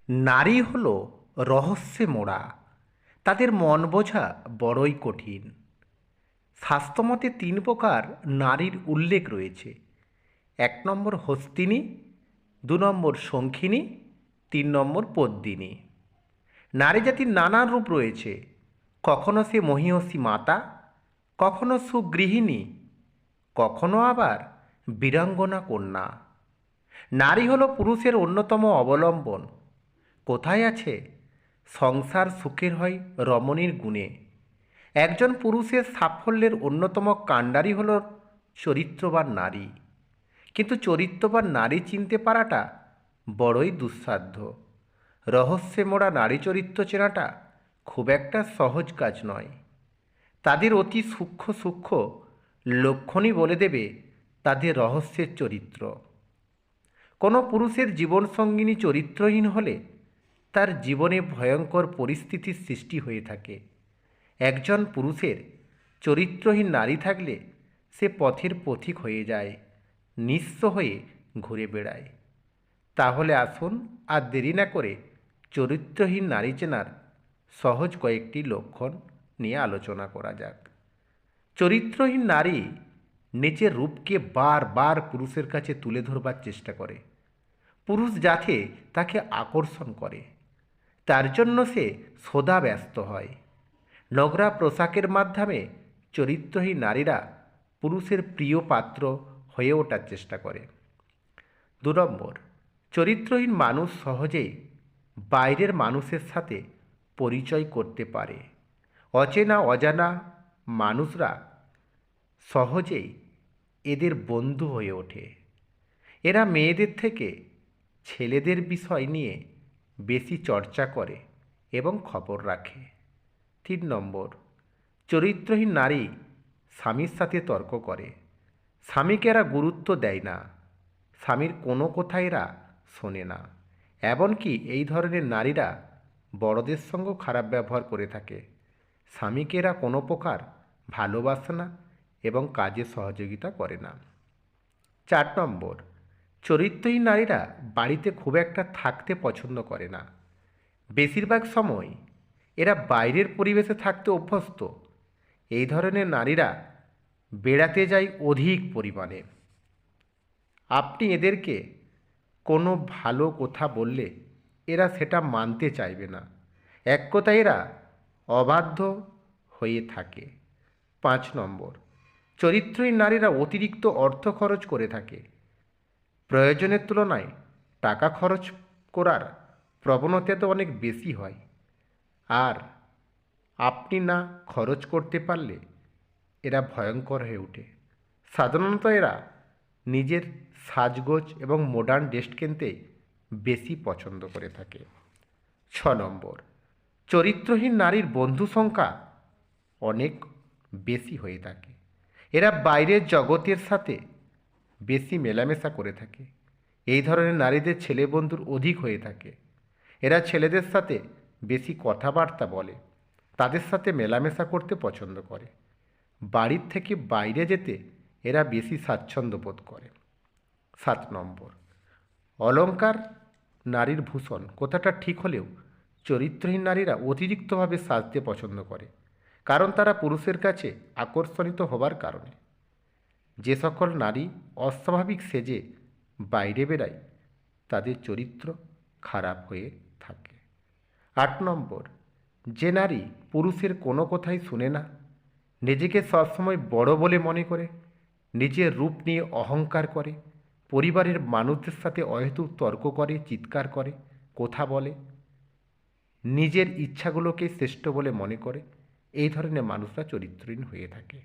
নারী হল রহস্যে মোড়া, তাদের মন বোঝা বড়ই কঠিন। শাস্ত্রমতে তিন প্রকার নারীর উল্লেখ রয়েছে। 1 নম্বর হস্তিনী, 2 নম্বর শঙ্খিনী, 3 নম্বর পদ্মিনী। নারী জাতির নানান রূপ রয়েছে। কখনো সে মহিষী মাতা, কখনো সুগৃহিণী, কখনো আবার বীরাঙ্গনা কন্যা। নারী হলো পুরুষের অন্যতম অবলম্বন। কোথায় আছে সংসার সুখের হয় রমণীর গুণে। একজন পুরুষের সাফল্যের অন্যতম কাণ্ডারি হল চরিত্রবান নারী। কিন্তু চরিত্রবান নারী চিনতে পারাটা বড়ই দুঃসাধ্য। রহস্যে মোড়া নারী চরিত্র চেনাটা খুব একটা সহজ কাজ নয়। তাদের অতি সূক্ষ্ম সূক্ষ্ম লক্ষণই বলে দেবে তাদের রহস্যের চরিত্র। কোনো পুরুষের জীবনসঙ্গিনী চরিত্রহীন হলে তার জীবনে ভয়ঙ্কর পরিস্থিতির সৃষ্টি হয়ে থাকে। একজন পুরুষের চরিত্রহীন নারী থাকলে সে পথের পথিক হয়ে যায়, নিঃস্ব হয়ে ঘুরে বেড়ায়। তাহলে আসুন আর দেরি না করে চরিত্রহীন নারী চেনার সহজ কয়েকটি লক্ষণ নিয়ে আলোচনা করা যাক। চরিত্রহীন নারী নিজের রূপকে বারবার পুরুষের কাছে তুলে ধরবার চেষ্টা করে। পুরুষ যাতে তাকে আকর্ষণ করে, তার জন্য সে সদা ব্যস্ত হয়। নোংরা পোশাকের মাধ্যমে চরিত্রহীন নারীরা পুরুষের প্রিয় পাত্র হয়ে ওঠার চেষ্টা করে। 2 নম্বর, চরিত্রহীন মানুষ সহজেই বাইরের মানুষের সাথে পরিচয় করতে পারে। অচেনা অজানা মানুষরা সহজেই এদের বন্ধু হয়ে ওঠে। এরা মেয়েদের থেকে ছেলেদের বিষয় নিয়ে বেশি চর্চা করে এবং খবর রাখে। 3 নম্বর, চরিত্রহীন নারী স্বামীর সাথে তর্ক করে। স্বামীকে এরা গুরুত্ব দেয় না, স্বামীর কোনো কথা এরা শোনে না। এমনকি এই ধরনের নারীরা বড়দের সঙ্গেও খারাপ ব্যবহার করে থাকে। স্বামীকে এরা কোনো প্রকার ভালোবাসে না এবং কাজে সহযোগিতা করে না। 4 নম্বর, চরিত্রহীন নারীরা বাড়িতে খুব একটা থাকতে পছন্দ করে না। বেশিরভাগ সময় এরা বাইরের পরিবেশে থাকতে অভ্যস্ত। এই ধরনের নারীরা বেড়াতে যায় অধিক পরিমাণে। আপনি এদেরকে কোনো ভালো কথা বললে এরা সেটা মানতে চাইবে না। এক কথায় এরা অবাধ্য হয়ে থাকে। 5 নম্বর, চরিত্রহীন নারীরা অতিরিক্ত অর্থ খরচ করে থাকে। প্রয়োজনের তুলনায় টাকা খরচ করার প্রবণতা তো অনেক বেশি হয়। আর আপনি না খরচ করতে পারলে এরা ভয়ঙ্কর হয়ে ওঠে। সাধারণত এরা নিজের সাজগোজ এবং মডার্ন ড্রেস কিনতে বেশি পছন্দ করে থাকে। 6 নম্বর, চরিত্রহীন নারীর বন্ধু সংখ্যা অনেক বেশি হয়ে থাকে। এরা বাইরের জগতের সাথে বেশি মেলামেশা করে থাকে। এই ধরনের নারীদের ছেলে বন্ধুর অধিক হয়ে থাকে। এরা ছেলেদের সাথে বেশি কথাবার্তা বলে, তাদের সাথে মেলামেশা করতে পছন্দ করে। বাড়ির থেকে বাইরে যেতে এরা বেশি স্বাচ্ছন্দ্য বোধ করে। 7 নম্বর, অলংকার নারীর ভূষণ কথাটা ঠিক হলেও চরিত্রহীন নারীরা অতিরিক্তভাবে সাজতে পছন্দ করে, কারণ তারা পুরুষের কাছে আকর্ষণিত হবার কারণে। যে সকল নারী অস্বাভাবিক সেজে বাইরে বেড়ায় তাদের চরিত্র খারাপ হয়ে থাকে। 8 নম্বর, যে নারী পুরুষের কোনো কথাই শুনে না, নিজেকে সবসময় বড় বলে মনে করে, নিজের রূপ নিয়ে অহংকার করে, পরিবারের মানুষদের সাথে অহেতুক তর্ক করে, চিৎকার করে, কথা বলে, নিজের ইচ্ছাগুলোকে শ্রেষ্ঠ বলে মনে করে, এই ধরনের মানুষরা চরিত্রহীন হয়ে থাকে।